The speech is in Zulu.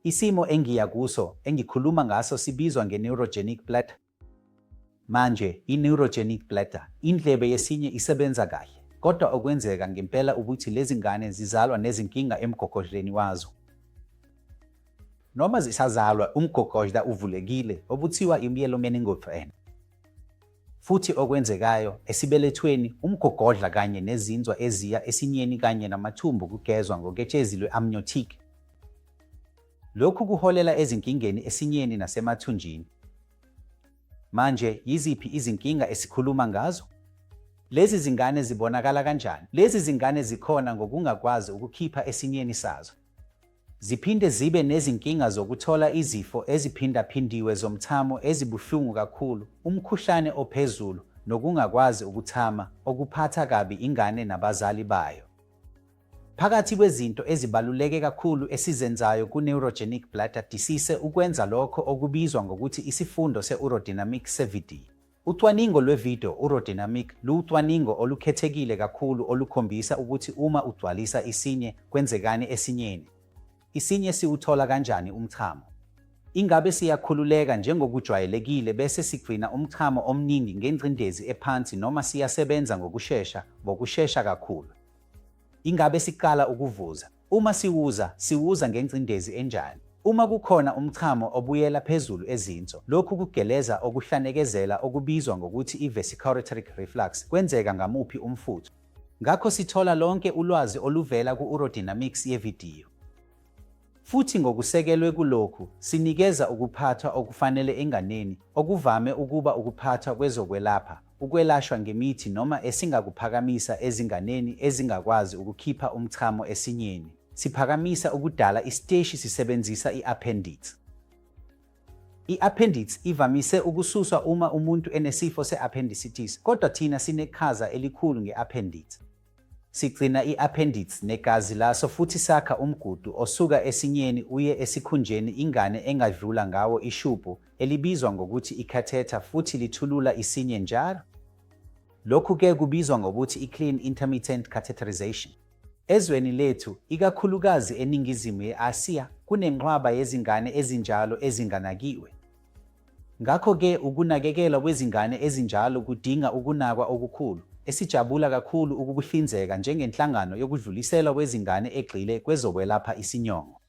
Isimo engiya kuso engikhuluma ngaso sibizwa nge-neurogenic bladder. Manje i-neurogenic bladder, indlebe yesinye isebenza kahle, kodwa okwenzeka ngempela ukuthi lezi ngane zizalwa nezinkinga emgogodleni wazo. Noma zisazalwa umgogodla uvulekile obuthiwa i-myelomeningocele. Futhi okwenzekayo esibelethweni umgogodla kanye nezinzwa eziya esinyeni kanye namathumbu kugezwa ngoketshezi lwe-amniotic. Lokhu kuholela ezinkingeni esinyeni nasemathunjini. Manje yiziphi izinkinga esikhuluma ngazo? Lezi zingane zibonakala kanjani? Lezi zingane zikhona ngokungakwazi ukukhipha esinyeni sazo. Ziphinde zibe nezinkinga zokuthola izifo eziphindaphindiwe zomthamo ezibuhlungu kakhulu, umkhuhlane ophezulu, nokungakwazi ukuthama, okuphatha kabi ingane nabazali bayo. Phakathi kwezinto ezibaluleke kakhulu esizenzayo ku-neurogenic bladder disease ukwenza lokho okubizwa ngokuthi isifundo se-urodynamic sevidiyo. Ucwaningo lwevidiyo urodynamic luwucwaningo olukhethekile kakhulu olukhombisa ukuthi uma ugcwalisa isinye kwenzekani esinyeni. Isinye siwuthola kanjani umchamo? Ingabe siyakhululeka njengokujwayelekile bese sigcina umchamo omningi ngengcindezi ephansi noma siyasebenza ngokushesha kakhulu? Ingabe siqala ukuvuza? Uma siwuza ngengcindezi enjani? Uma kukhona umchamo obuyela phezulu ezinso, lokhu kugeleza okuhlanekezela okubizwa ngokuthi i-vesicoureteric reflux kwenzeka ngamuphi umfutho? Ngakho sithola lonke ulwazi oluvela ku-urodynamics yevidiyo. Futhi ngokusekelwe kulokhu, sinikeza ukuphathwa okufanele enganeni, okuvame ukuba ukuphathwa kwezokwelapha, ukwelashwa ngemithi noma esingakuphakamisa ezinganeni ezingakwazi ukukhipha umchamo esinyeni. Siphakamisa ukudala isiteshi sisebenzisa i-appendix. I-appendix ivamise ukususwa uma umuntu enesifo se-appendicitis, kodwa thina sineqhaza elikhulu nge-appendix. Sigcina i-appendix negazi laso futhi sakha umgudu osuka esinyeni uye esikhunjeni ingane engadlula ngawo ishubhu elibizwa ngokuthi i-catheter futhi lithulula isinye njalo. Lokhu-ke kubizwa ngokuthi i-clean intermittent catheterization. Ezweni lethu, ikakhulukazi eningizimu ye-Asiya, kunenqwaba yezingane ezinjalo ezinganakiwe. Ngakho-ke ukunakekelwa kwezingane ezinjalo kudinga ukunakwa okukhulu, esijabula kakhulu ukukuhlinzeka njengenhlangano yokudluliselwa kwezingane egxile kwezokwelapha isinyongo.